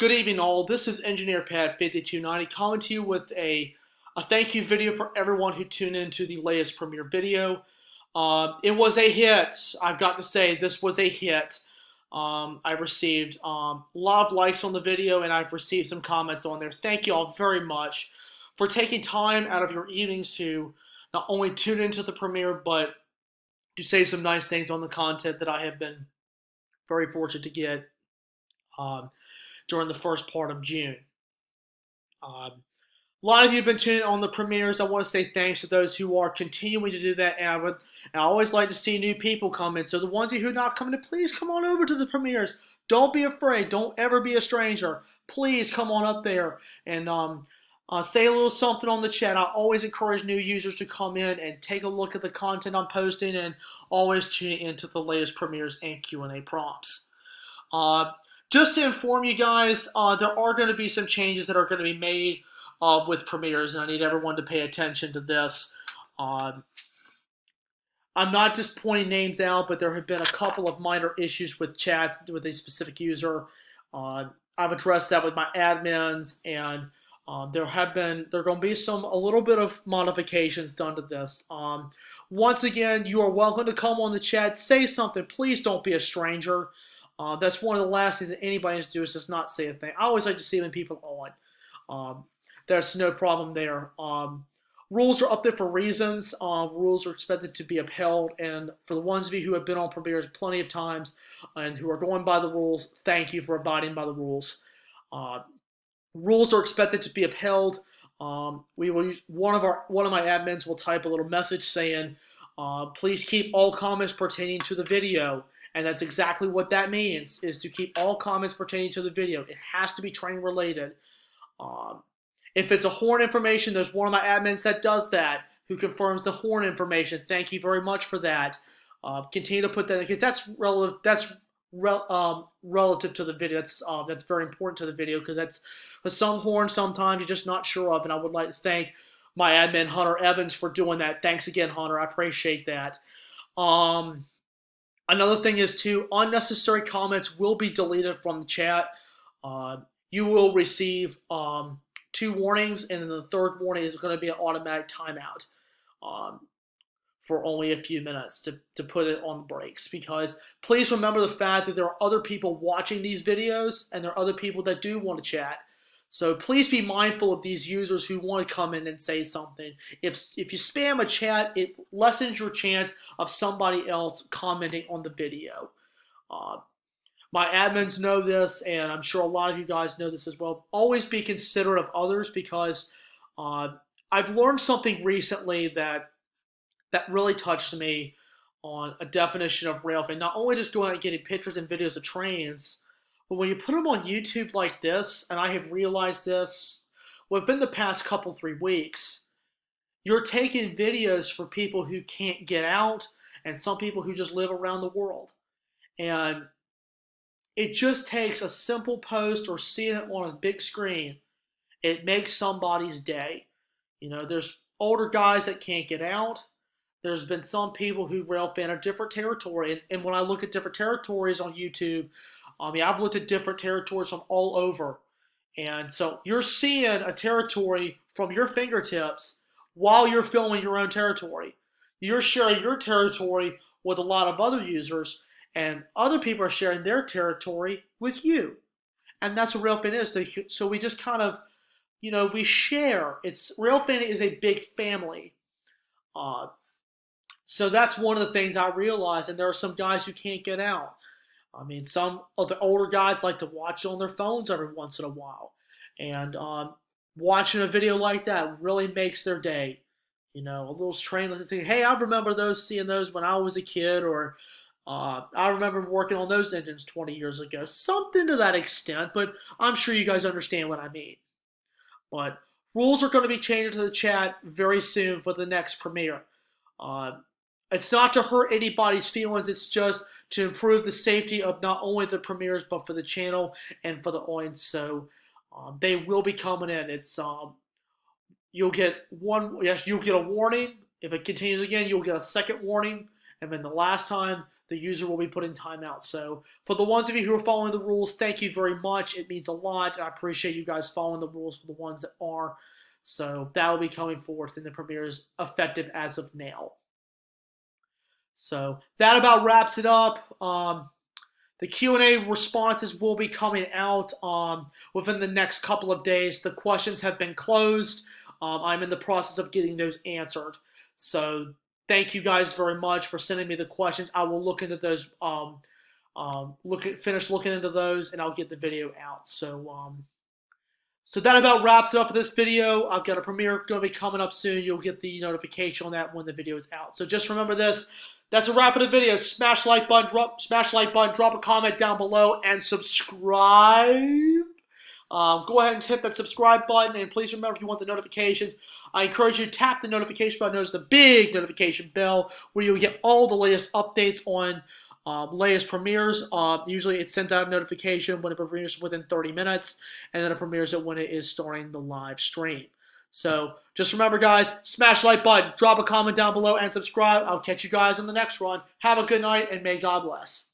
Good evening, all. This is Engineer Pat 5290 calling to you with a thank you video for everyone who tuned into the latest premiere video. It was a hit. I've got to say, this was a hit. I received a lot of likes on the video, and I've received some comments on there. Thank you all very much for taking time out of your evenings to not only tune into the premiere, but to say some nice things on the content that I have been very fortunate to get um, during the first part of June. Um, a lot of you have been tuning in on the premieres. I want to say thanks to those who are continuing to do that, and I always like to see new people come in. So the ones of you who are not coming in, please come on over to the premieres. Don't be afraid. Don't ever be a stranger. Please come on up there and say a little something on the chat. I always encourage new users to come in and take a look at the content I'm posting, and always tune into the latest premieres and Q&A prompts. Uh, just to inform you guys, there are going to be some changes that are going to be made with premieres, and I need everyone to pay attention to this. I'm not just pointing names out, but there have been a couple of minor issues with chats with a specific user. I've addressed that with my admins, and there are going to be a little bit of modifications done to this. Once again, you are welcome to come on the chat, say something. Please don't be a stranger. That's one of the last things that anybody needs to do is just not say a thing. I always like to see when people are on. There's no problem there. Rules are up there for reasons. Rules are expected to be upheld, and for the ones of you who have been on premieres plenty of times and who are going by the rules, thank you for abiding by the rules. Rules are expected to be upheld. We will use, one of my admins will type a little message saying, "Please keep all comments pertaining to the video." And that's exactly what that means, is to keep all comments pertaining to the video. It has to be train related. If it's a horn information, there's one of my admins that does that, who confirms the horn information. Thank you very much for that. Continue to put that in, because that's relative. Relative to the video. That's very important to the video, because that's with some horns sometimes you're just not sure of. And I would like to thank my admin Hunter Evans for doing that. Thanks again, Hunter. I appreciate that. Another thing is, too, unnecessary comments will be deleted from the chat. You will receive 2 warnings, and then the third warning is going to be an automatic timeout for only a few minutes to put it on the brakes. Because please remember the fact that there are other people watching these videos, and there are other people that do want to chat. So please be mindful of these users who want to come in and say something. If you spam a chat, it lessens your chance of somebody else commenting on the video. My admins know this, and I'm sure a lot of you guys know this as well. Always be considerate of others, because I've learned something recently that really touched me on a definition of railfan. Not only just going out and getting pictures and videos of trains, but when you put them on YouTube like this, and I have realized this within the past 3 weeks, you're taking videos for people who can't get out, and some people who just live around the world. And it just takes a simple post or seeing it on a big screen. It makes somebody's day. There's older guys that can't get out. There's been some people who railfan a different territory. And when I look at different territories on YouTube, I've looked at different territories from all over. And so you're seeing a territory from your fingertips while you're filming your own territory. You're sharing your territory with a lot of other users, and other people are sharing their territory with you. And that's what railfan is. So we just kind of, we share. Railfan is a big family. So that's one of the things I realized. And there are some guys who can't get out. Some of the older guys like to watch on their phones every once in a while. And watching a video like that really makes their day. A little train, let's say, hey, I remember seeing those when I was a kid, or I remember working on those engines 20 years ago. Something to that extent, but I'm sure you guys understand what I mean. But rules are going to be changed to the chat very soon for the next premiere. It's not to hurt anybody's feelings. It's just to improve the safety of not only the premieres, but for the channel and for the audience. So they will be coming in. It's you'll get a warning. If it continues again, you'll get a second warning, and then the last time, the user will be put in timeout. So for the ones of you who are following the rules, thank you very much. It means a lot. I appreciate you guys following the rules for the ones that are. So that will be coming forth, and the premiere is effective as of now. So that about wraps it up. The Q&A responses will be coming out within the next couple of days. The questions have been closed. I'm in the process of getting those answered. So thank you guys very much for sending me the questions. I will look into those. Finish looking into those, and I'll get the video out. So that about wraps it up for this video. I've got a premiere going to be coming up soon. You'll get the notification on that when the video is out. So just remember this. That's a wrap for the video. Smash like button, drop a comment down below, and subscribe. Go ahead and hit that subscribe button, and please remember if you want the notifications, I encourage you to tap the notification button. Notice the big notification bell where you'll get all the latest updates on latest premieres. Usually it sends out a notification when it premieres within 30 minutes, and then it premieres it when it is starting the live stream. So just remember, guys, smash the like button, drop a comment down below, and subscribe. I'll catch you guys on the next one. Have a good night, and may God bless.